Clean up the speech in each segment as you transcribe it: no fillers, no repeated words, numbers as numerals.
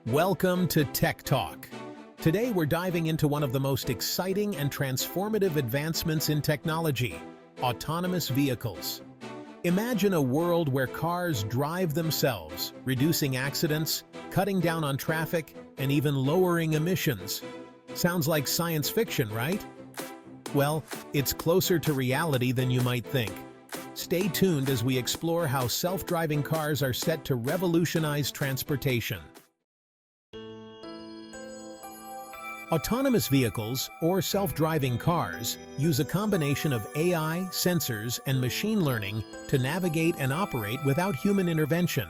Welcome to Tech Talk. Today we're diving into one of the most exciting and transformative advancements in technology, autonomous vehicles. Imagine a world where cars drive themselves, reducing accidents, cutting down on traffic, and even lowering emissions. Sounds like science fiction, right? Well, it's closer to reality than you might think. Stay tuned as we explore how self-driving cars are set to revolutionize transportation. Autonomous vehicles, or self-driving cars, use a combination of AI, sensors, and machine learning to navigate and operate without human intervention.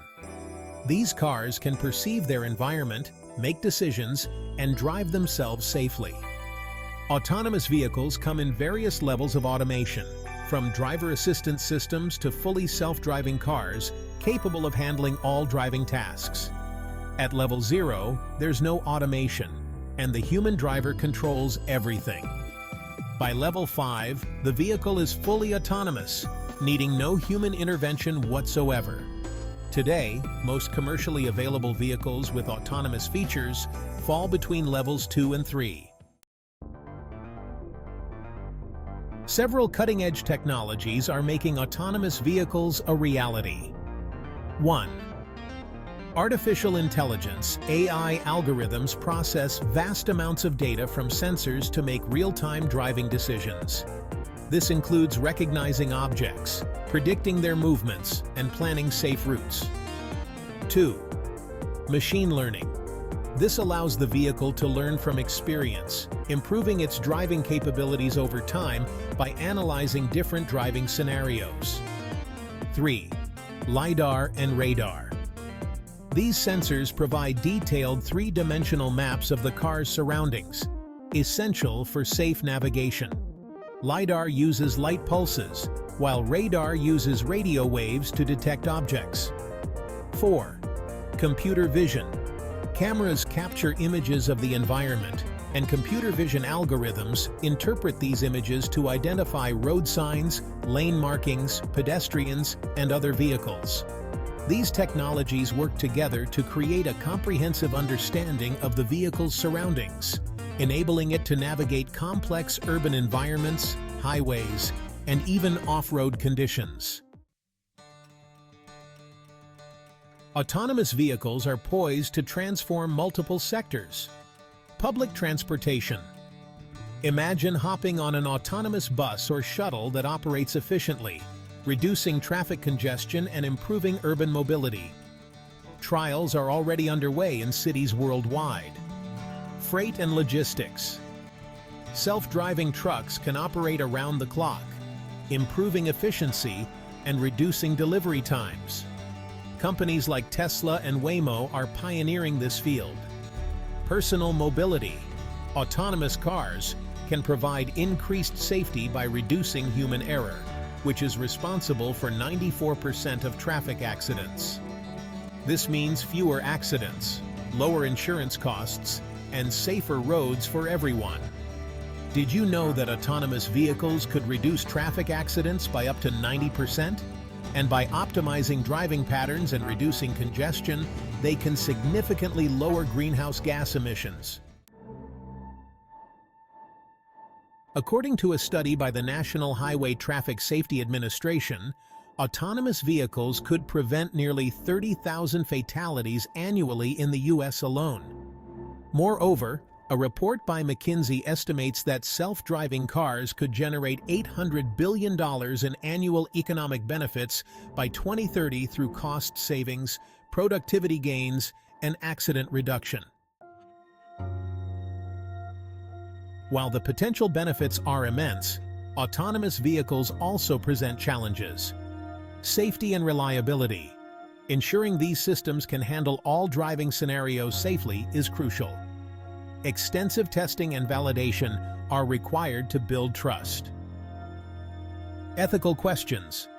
These cars can perceive their environment, make decisions, and drive themselves safely. Autonomous vehicles come in various levels of automation, from driver assistance systems to fully self-driving cars capable of handling all driving tasks. At level 0, there's no automation, and the human driver controls everything. By level 5, the vehicle is fully autonomous, needing no human intervention whatsoever. Today, most commercially available vehicles with autonomous features fall between levels 2 and 3. Several cutting-edge technologies are making autonomous vehicles a reality. 1. Artificial intelligence, AI algorithms process vast amounts of data from sensors to make real-time driving decisions. This includes recognizing objects, predicting their movements, and planning safe routes. 2. Machine learning. This allows the vehicle to learn from experience, improving its driving capabilities over time by analyzing different driving scenarios. 3. LIDAR and radar. These sensors provide detailed three-dimensional maps of the car's surroundings, essential for safe navigation. LIDAR uses light pulses, while radar uses radio waves to detect objects. 4. Computer vision. Cameras capture images of the environment, and computer vision algorithms interpret these images to identify road signs, lane markings, pedestrians, and other vehicles. These technologies work together to create a comprehensive understanding of the vehicle's surroundings, enabling it to navigate complex urban environments, highways, and even off-road conditions. Autonomous vehicles are poised to transform multiple sectors. Public transportation. Imagine hopping on an autonomous bus or shuttle that operates efficiently, reducing traffic congestion and improving urban mobility. Trials are already underway in cities worldwide. Freight and logistics. Self-driving trucks can operate around the clock, improving efficiency and reducing delivery times. Companies like Tesla and Waymo are pioneering this field. Personal mobility. Autonomous cars can provide increased safety by reducing human error, which is responsible for 94% of traffic accidents. This means fewer accidents, lower insurance costs, and safer roads for everyone. Did you know that autonomous vehicles could reduce traffic accidents by up to 90%? And by optimizing driving patterns and reducing congestion, they can significantly lower greenhouse gas emissions. According to a study by the National Highway Traffic Safety Administration, autonomous vehicles could prevent nearly 30,000 fatalities annually in the U.S. alone. Moreover, a report by McKinsey estimates that self-driving cars could generate $800 billion in annual economic benefits by 2030 through cost savings, productivity gains, and accident reduction. While the potential benefits are immense, autonomous vehicles also present challenges. Safety and reliability. Ensuring these systems can handle all driving scenarios safely is crucial. Extensive testing and validation are required to build trust. Ethical questions.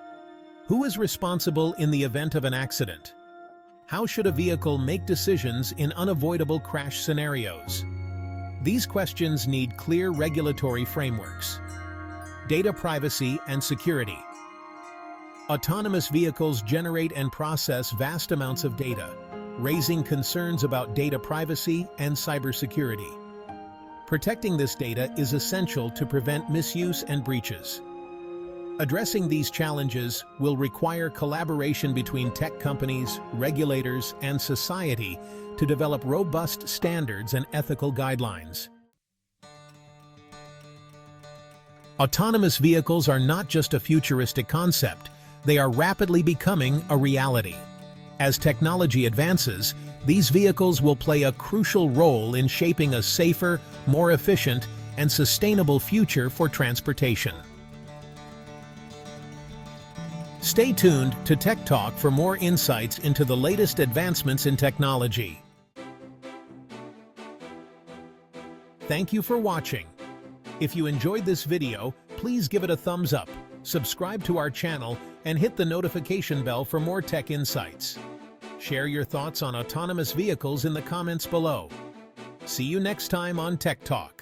Who is responsible in the event of an accident? How should a vehicle make decisions in unavoidable crash scenarios? These questions need clear regulatory frameworks. Data privacy and security. Autonomous vehicles generate and process vast amounts of data. raising concerns about data privacy and cybersecurity. Protecting this data is essential to prevent misuse and breaches. Addressing these challenges will require collaboration between tech companies, regulators, and society to develop robust standards and ethical guidelines. Autonomous vehicles are not just a futuristic concept, they are rapidly becoming a reality. As technology advances, these vehicles will play a crucial role in shaping a safer, more efficient, and sustainable future for transportation. Stay tuned to Tech Talk for more insights into the latest advancements in technology. Thank you for watching. If you enjoyed this video, please give it a thumbs up, subscribe to our channel, and hit the notification bell for more tech insights. Share your thoughts on autonomous vehicles in the comments below. See you next time on Tech Talk.